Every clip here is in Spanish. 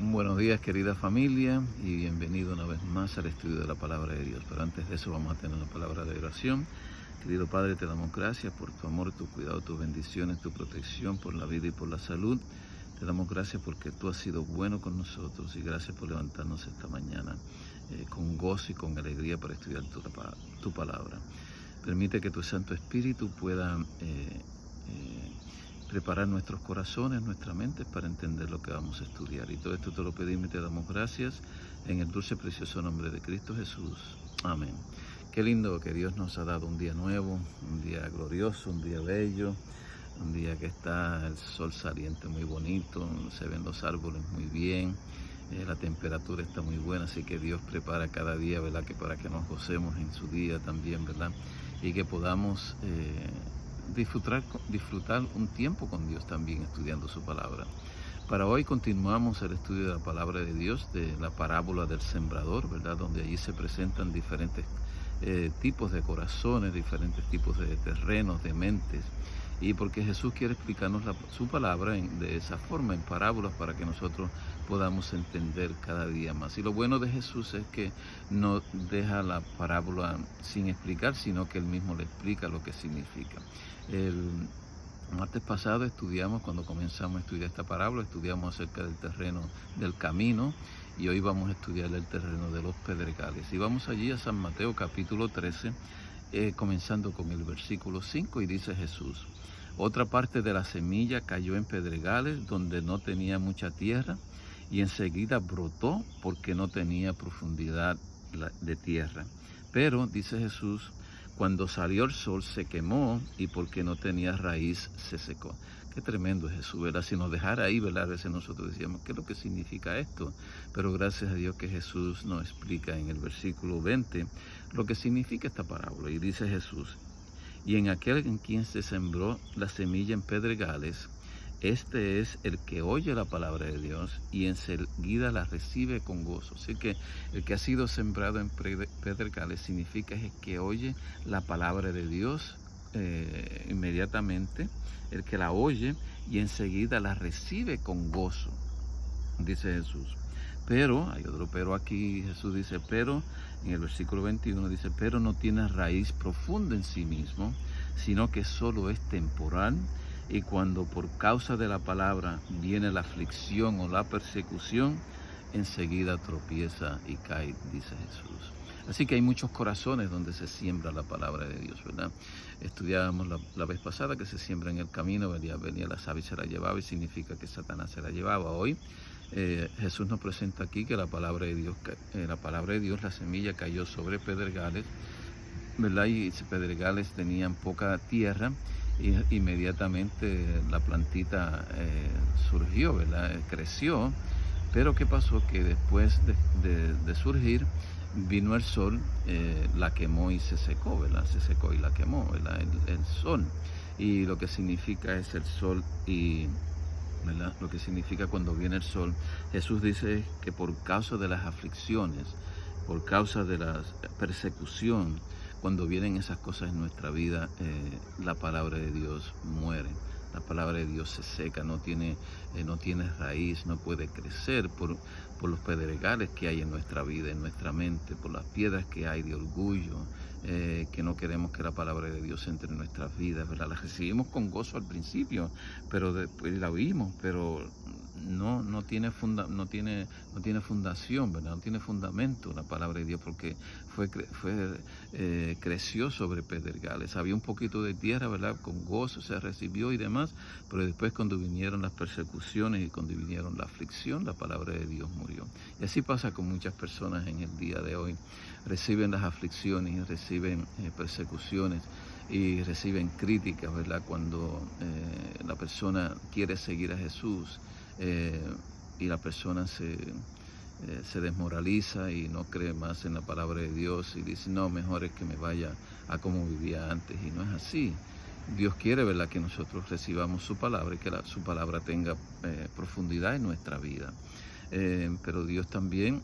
Buenos días, querida familia, y bienvenido una vez más al estudio de la Palabra de Dios. Pero antes de eso vamos a tener una palabra de oración. Querido Padre, te damos gracias por tu amor, tu cuidado, tus bendiciones, tu protección por la vida y por la salud. Te damos gracias porque tú has sido bueno con nosotros y gracias por levantarnos esta mañana con gozo y con alegría para estudiar tu palabra. Permite que tu Santo Espíritu pueda preparar nuestros corazones, nuestra mente para entender lo que vamos a estudiar. Y todo esto te lo pedimos y te damos gracias en el dulce, precioso nombre de Cristo Jesús. Amén. Qué lindo que Dios nos ha dado un día nuevo, un día glorioso, un día bello, un día que está el sol saliente muy bonito, se ven los árboles muy bien, la temperatura está muy buena, así que Dios prepara cada día, ¿verdad?, que para que nos gocemos en su día también, ¿verdad?, y que podamos disfrutar un tiempo con Dios también estudiando su palabra. Para hoy continuamos el estudio de la palabra de Dios, de la parábola del sembrador, ¿verdad?, donde allí se presentan diferentes tipos de corazones, diferentes tipos de terrenos, de mentes, y porque Jesús quiere explicarnos su palabra de esa forma, en parábolas, para que nosotros podamos entender cada día más. Y lo bueno de Jesús es que no deja la parábola sin explicar, sino que Él mismo le explica lo que significa. El martes pasado cuando comenzamos a estudiar esta parábola, estudiamos acerca del terreno del camino, y hoy vamos a estudiar el terreno de los pedregales. Y vamos allí a San Mateo capítulo 13, comenzando con el versículo 5, y dice Jesús: otra parte de la semilla cayó en pedregales donde no tenía mucha tierra, y enseguida brotó porque no tenía profundidad de tierra. Pero, dice Jesús, cuando salió el sol se quemó, y porque no tenía raíz se secó. Qué tremendo es Jesús, ¿verdad? Si nos dejara ahí, ¿verdad?, a veces nosotros decíamos, ¿qué es lo que significa esto? Pero gracias a Dios que Jesús nos explica en el versículo 20 lo que significa esta parábola. Y dice Jesús: y en aquel en quien se sembró la semilla en pedregales, este es el que oye la palabra de Dios y enseguida la recibe con gozo. Así que el que ha sido sembrado en pedregales significa es el que oye la palabra de Dios inmediatamente, el que la oye y enseguida la recibe con gozo, dice Jesús. Pero, hay otro pero aquí, Jesús dice, pero, en el versículo 21 dice, pero no tiene raíz profunda en sí mismo, sino que solo es temporal, y cuando por causa de la palabra viene la aflicción o la persecución, enseguida tropieza y cae, dice Jesús. Así que hay muchos corazones donde se siembra la palabra de Dios, ¿verdad? Estudiábamos la vez pasada que se siembra en el camino, venía la savia y se la llevaba, y significa que Satanás se la llevaba. Hoy Jesús nos presenta aquí que la palabra de Dios, la semilla cayó sobre pedregales, ¿verdad? Y pedregales tenían poca tierra, y inmediatamente la plantita surgió, ¿verdad?, creció. Pero ¿qué pasó? Que después de surgir, vino el sol, la quemó y se secó, ¿verdad? Se secó y la quemó, ¿verdad?, el sol. Y lo que significa es el sol y, ¿verdad?, lo que significa cuando viene el sol. Jesús dice que por causa de las aflicciones, por causa de la persecución, cuando vienen esas cosas en nuestra vida, la palabra de Dios muere. La palabra de Dios se seca, no tiene raíz, no puede crecer por los pedregales que hay en nuestra vida, en nuestra mente, por las piedras que hay de orgullo, que no queremos que la palabra de Dios entre en nuestras vidas, ¿verdad? La recibimos con gozo al principio, pero después la oímos, pero no tiene fundación, ¿verdad? No tiene fundamento la palabra de Dios, porque creció sobre pedregales. Había un poquito de tierra, ¿verdad? Con gozo se recibió y demás, pero después, cuando vinieron las persecuciones y cuando vinieron la aflicción, la palabra de Dios murió. Y así pasa con muchas personas en el día de hoy. Reciben las aflicciones y reciben persecuciones y reciben críticas, ¿verdad?, cuando la persona quiere seguir a Jesús, y la persona se desmoraliza y no cree más en la palabra de Dios y dice, no, mejor es que me vaya a como vivía antes. Y no es así. Dios quiere, ¿verdad?, que nosotros recibamos su palabra y que su palabra tenga profundidad en nuestra vida. pero Dios también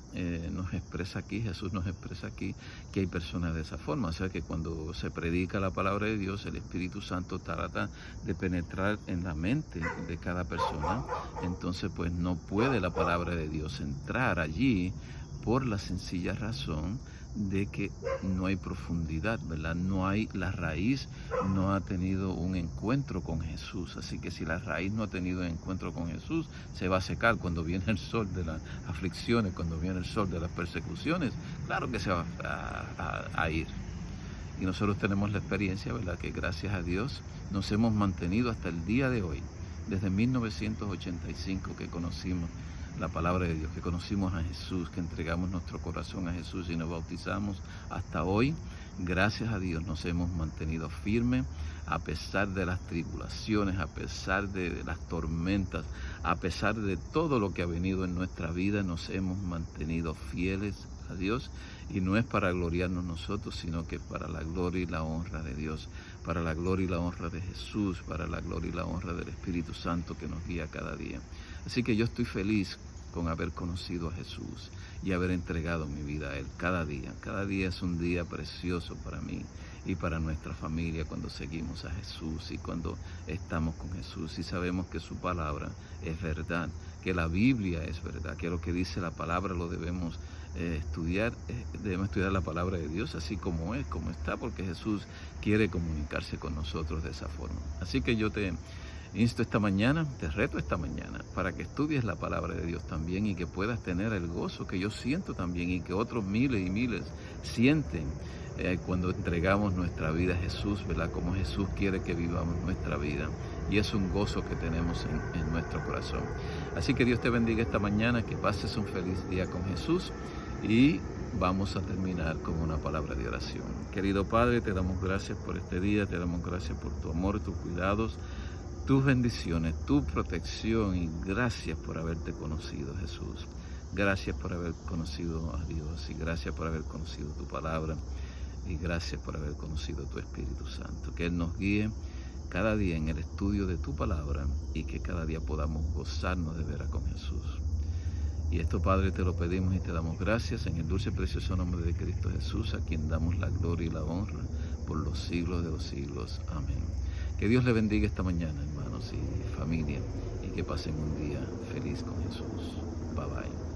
nos expresa aquí, Jesús nos expresa aquí que hay personas de esa forma. O sea que cuando se predica la palabra de Dios, el Espíritu Santo trata de penetrar en la mente de cada persona. Entonces pues no puede la palabra de Dios entrar allí por la sencilla razón de que no hay profundidad, ¿verdad? No hay, la raíz no ha tenido un encuentro con Jesús. Así que si la raíz no ha tenido un encuentro con Jesús, se va a secar cuando viene el sol de las aflicciones, cuando viene el sol de las persecuciones. Claro que se va a ir. Y nosotros tenemos la experiencia, ¿verdad? Que gracias a Dios nos hemos mantenido hasta el día de hoy, desde 1985 que conocimos la palabra de Dios, que conocimos a Jesús, que entregamos nuestro corazón a Jesús y nos bautizamos hasta hoy. Gracias a Dios nos hemos mantenido firmes a pesar de las tribulaciones, a pesar de las tormentas, a pesar de todo lo que ha venido en nuestra vida. Nos hemos mantenido fieles a Dios, y no es para gloriarnos nosotros, sino que para la gloria y la honra de Dios, para la gloria y la honra de Jesús, para la gloria y la honra del Espíritu Santo que nos guía cada día. Así que yo estoy feliz con haber conocido a Jesús y haber entregado mi vida a Él cada día. Cada día es un día precioso para mí y para nuestra familia cuando seguimos a Jesús y cuando estamos con Jesús y sabemos que su palabra es verdad, que la Biblia es verdad, que lo que dice la palabra lo debemos estudiar, debemos estudiar la palabra de Dios así como es, como está, porque Jesús quiere comunicarse con nosotros de esa forma. Así que yo te insto esta mañana, te reto esta mañana, para que estudies la palabra de Dios también y que puedas tener el gozo que yo siento también y que otros miles y miles sienten cuando entregamos nuestra vida a Jesús, ¿verdad? Como Jesús quiere que vivamos nuestra vida. Y es un gozo que tenemos en nuestro corazón. Así que Dios te bendiga esta mañana, que pases un feliz día con Jesús y vamos a terminar con una palabra de oración. Querido Padre, te damos gracias por este día, te damos gracias por tu amor, tus cuidados, tus bendiciones, tu protección, y gracias por haberte conocido, Jesús. Gracias por haber conocido a Dios, y gracias por haber conocido tu palabra, y gracias por haber conocido tu Espíritu Santo. Que Él nos guíe cada día en el estudio de tu palabra y que cada día podamos gozarnos de veras con Jesús. Y esto, Padre, te lo pedimos y te damos gracias en el dulce y precioso nombre de Cristo Jesús, a quien damos la gloria y la honra por los siglos de los siglos. Amén. Que Dios le bendiga esta mañana, hermanos y familia, y que pasen un día feliz con Jesús. Bye bye.